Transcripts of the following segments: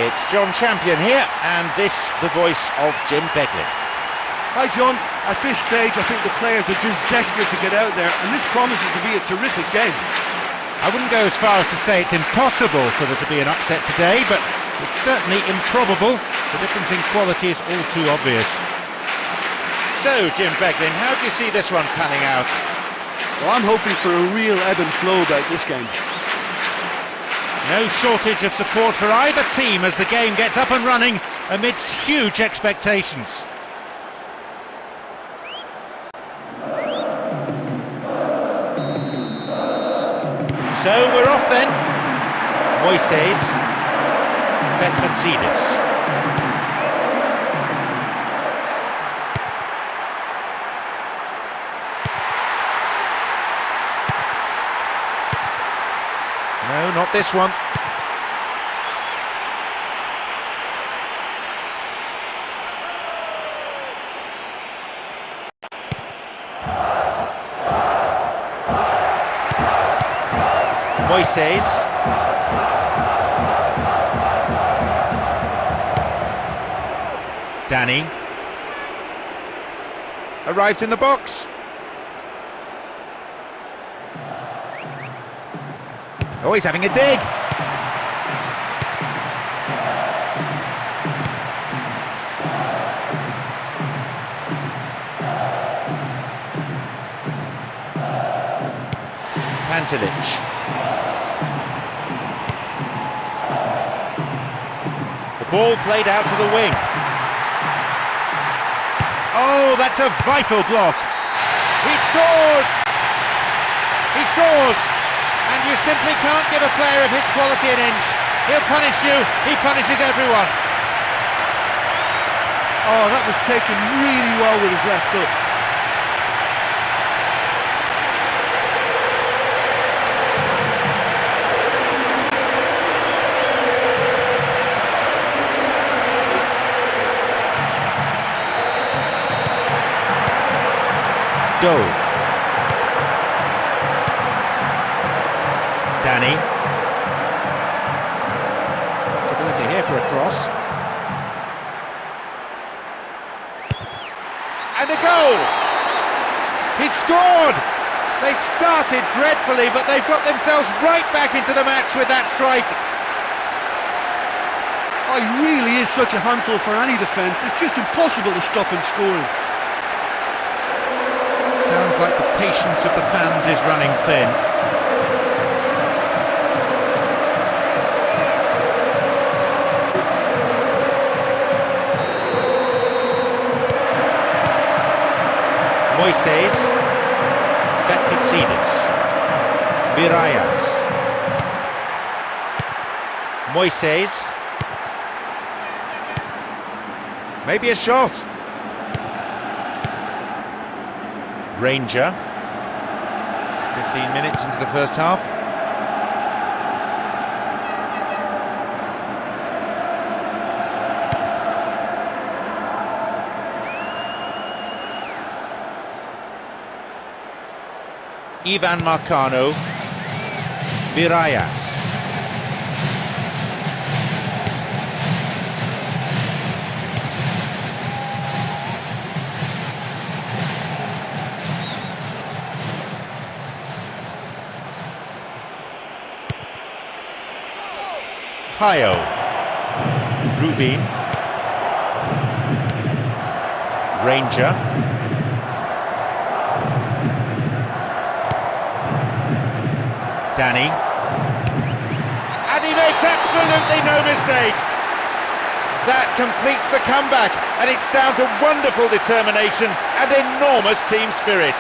It's John Champion here, and this the voice of Jim Beglin. Hi John, at this stage I think the players are just desperate to get out there, and this promises to be a terrific game. I wouldn't go as far as to say it's impossible for there to be an upset today, but it's certainly improbable. The difference in quality is all too obvious. So, Jim Beglin, how do you see this one panning out? Well, I'm hoping for a real ebb and flow about this game. No shortage of support for either team as the game gets up and running amidst huge expectations. So we're off then. Moises, Positif. No, not this one. Moises. Danny. Arrives in the box. Oh, he's having a dig. Pantelic. The ball played out to the wing. Oh, that's a vital block. He scores! He scores! And you simply can't give a player of his quality an inch. He'll punish you, he punishes everyone. Oh, that was taken really well with his left foot. Dove. Danny. Possibility here for a cross. And a goal! He scored! They started dreadfully, but they've got themselves right back into the match with that strike. Oh, he really is such a handful for any defence. It's just impossible to stop him scoring. Sounds like the patience of the fans is running thin. Moises, Positif, Mirallas, Moises, maybe a shot. Ranger, 15 minutes into the first half. Ivan Marcano, Mirallas. Hayo, Rubin, Ranger, Danny, and he makes absolutely no mistake. That completes the comeback, and it's down to wonderful determination and enormous team spirit.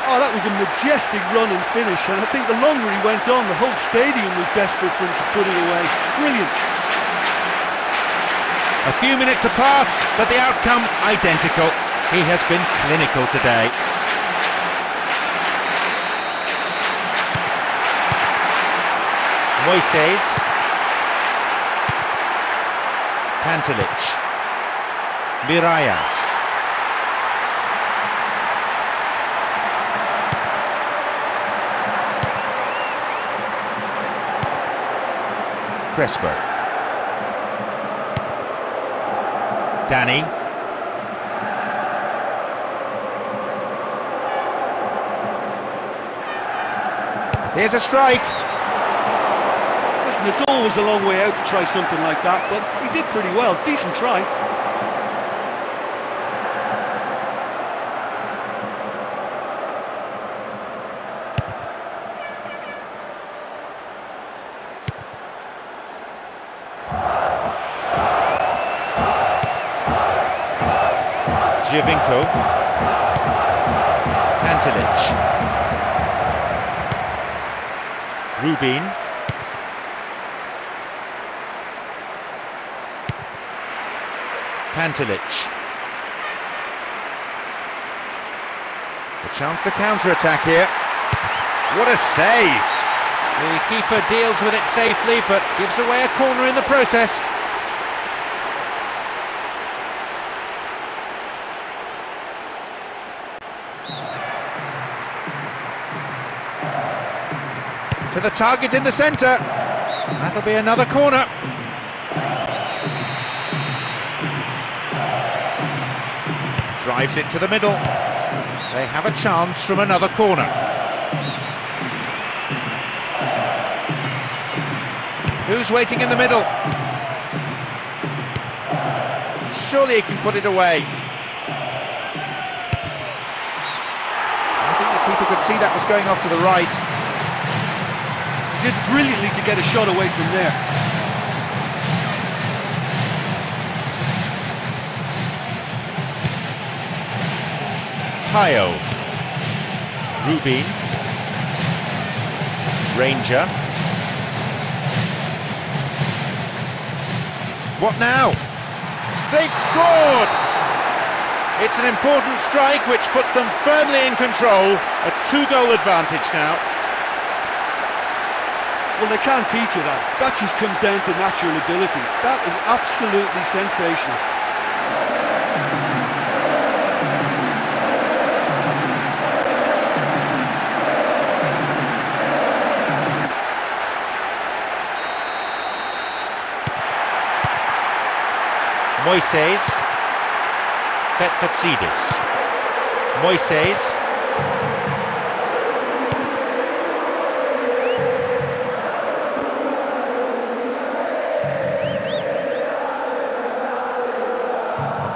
Oh, that was a majestic run and finish, and I think the longer he went on, the whole stadium was desperate for him to put it away. Brilliant. A few minutes apart, but the outcome identical. He has been clinical today. Moises, Pantelic, Mirallas. Crespo. Danny. Here's a strike. Listen, it's always a long way out to try something like that, but he did pretty well. Decent try. Giovinco. Tantilic. Rubin. Tantilic. A chance to counter-attack here. What a save! The keeper deals with it safely, but gives away a corner in the process. To the target in the centre. That'll be another corner. Drives it to the middle. They have a chance from another corner. Who's waiting in the middle? Surely he can put it away. I think the keeper could see that was going off to the right. Did brilliantly to get a shot away from there. Tayo. Rubin. Ranger. What now? They've scored! It's an important strike which puts them firmly in control. A 2-goal advantage now. Well, they can't teach you that. That just comes down to natural ability. That is absolutely sensational. Moises. Petfatsidis. Moises.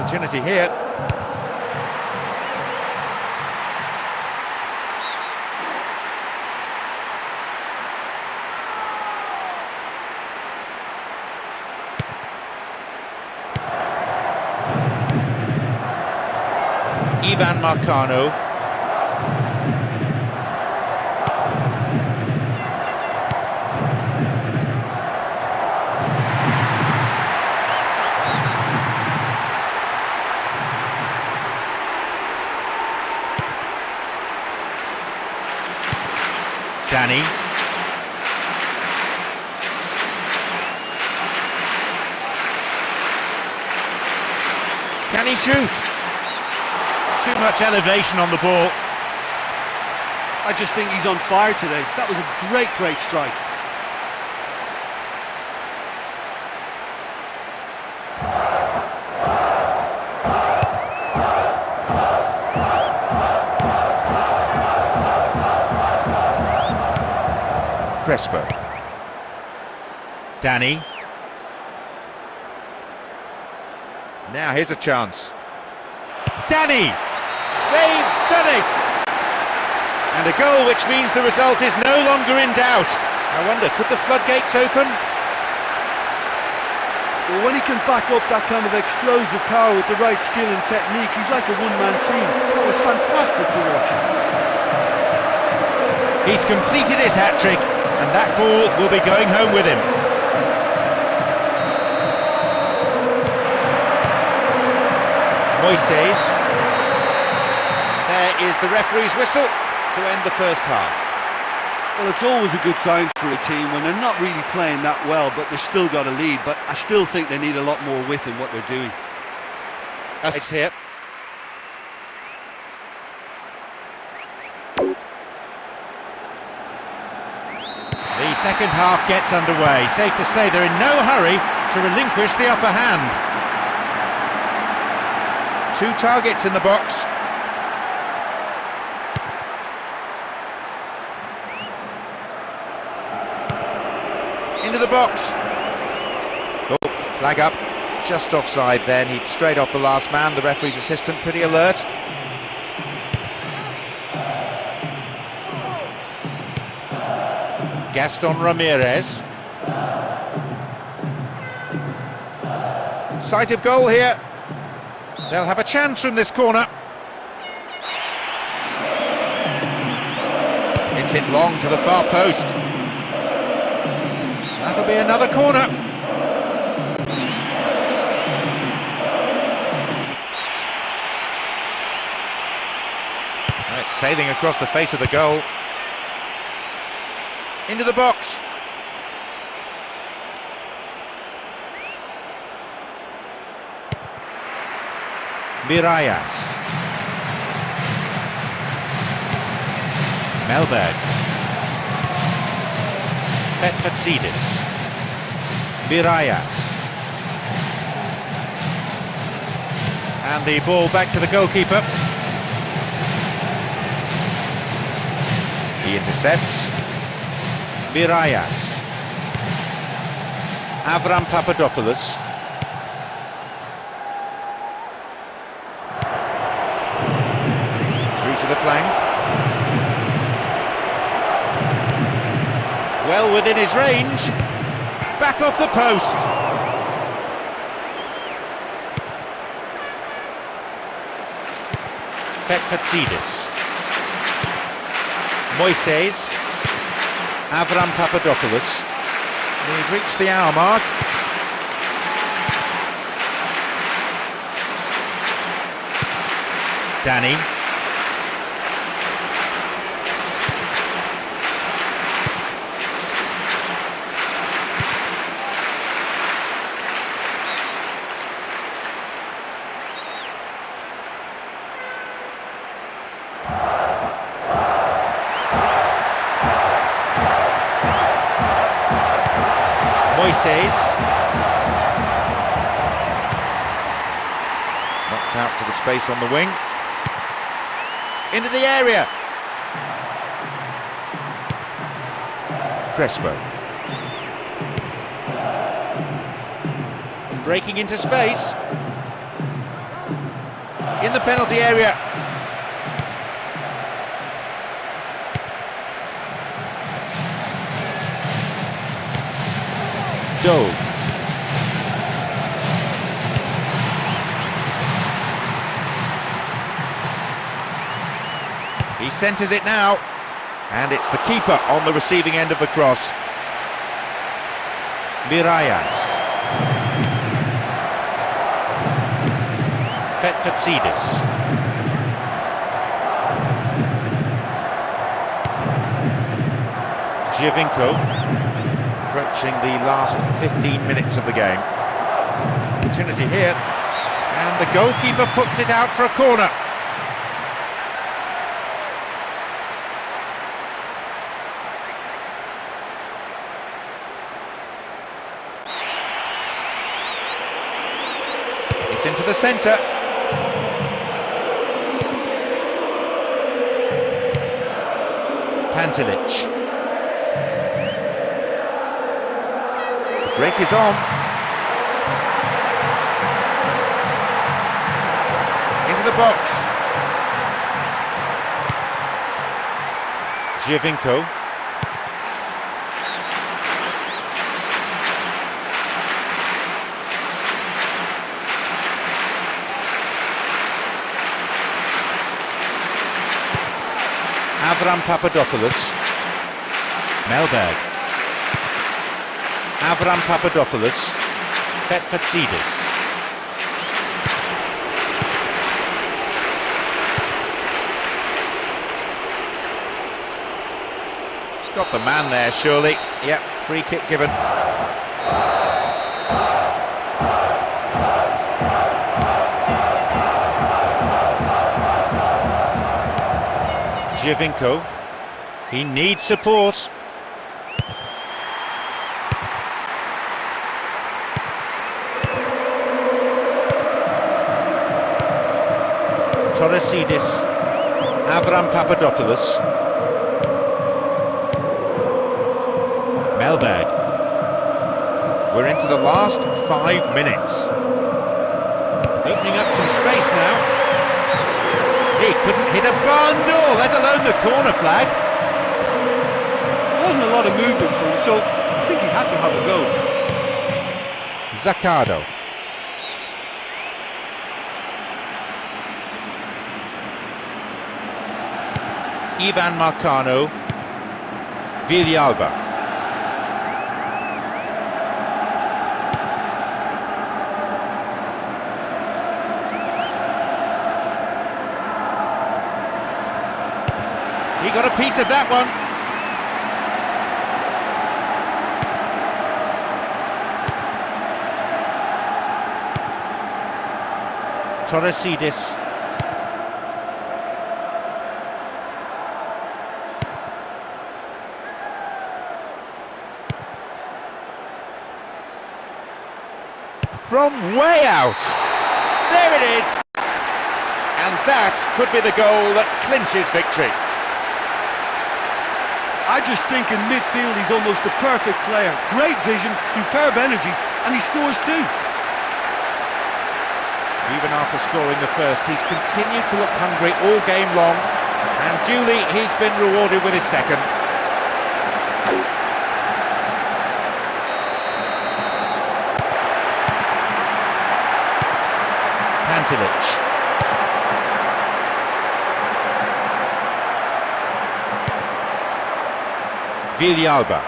Opportunity here. Ivan Marcano. Danny. Can he shoot? Too much elevation on the ball. I just think he's on fire today. That was a great strike. Crespo. Danny. Now here's a chance. Danny! They've done it! And a goal which means the result is no longer in doubt. I wonder, could the floodgates open? Well, when he can back up that kind of explosive power with the right skill and technique, he's like a one-man team. That was fantastic to watch. He's completed his hat-trick, and that ball will be going home with him. Moises. There is the referee's whistle to end the first half. Well, it's always a good sign for a team when they're not really playing that well, but they've still got a lead. But I still think they need a lot more width in what they're doing. It's here. The second half gets underway. Safe to say they're in no hurry to relinquish the upper hand. 2 targets in the box. Into the box. Oh, flag up. Just offside then. He'd straight off the last man. The referee's assistant pretty alert. Gaston Ramirez. Sight of goal here. They'll have a chance from this corner. It's hit long to the far post. That'll be another corner. It's sailing across the face of the goal. Into the box. Mirallas. Melberg. Petfatsidis. Mirallas. And the ball back to the goalkeeper. He intercepts. Mirallas. Avram Papadopoulos. Through to the flank. Well within his range. Back off the post. Petfatsidis. Moises. Avram Papadopoulos. We've reached the hour mark. Danny. Moises. Knocked out to the space on the wing. Into the area. Crespo. Breaking into space. In the penalty area. Dove. He centres it now, and it's the keeper on the receiving end of the cross. Mirallas. Petfatsidis. Giovinco. Approaching the last 15 minutes of the game. Opportunity here, and the goalkeeper puts it out for a corner. It's into the centre. Pantelic. Break is on. Into the box. Giovinco. Avram Papadopoulos. Melberg. Avram Papadopoulos. Petfatsidis. Got the man there, surely. Yep, free kick given. Giovinco. He needs support. Torresidis, Avram Papadopoulos, Melberg. We're into the last 5 minutes. Opening up some space now. He couldn't hit a barn door, let alone the corner flag. There wasn't a lot of movement for him, so I think he had to have a go. Zaccardo. Ivan Marcano. Villalba. He got a piece of that one. Torresidis. From way out. There it is. And that could be the goal that clinches victory. I just think in midfield he's almost the perfect player. Great vision, superb energy, and he scores too. Even after scoring the first, he's continued to look hungry all game long, and duly he's been rewarded with his second. Pantelic. Villalba.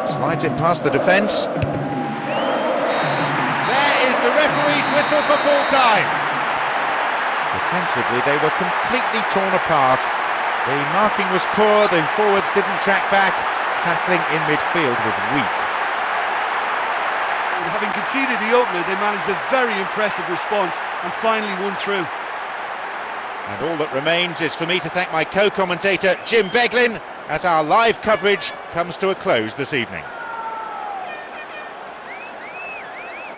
Slides it past the defence. There is the referee's whistle for full time. Defensively, they were completely torn apart. The marking was poor, the forwards didn't track back. Tackling in midfield was weak. And having conceded the opener, they managed a very impressive response and finally won through. And all that remains is for me to thank my co-commentator Jim Beglin as our live coverage comes to a close this evening.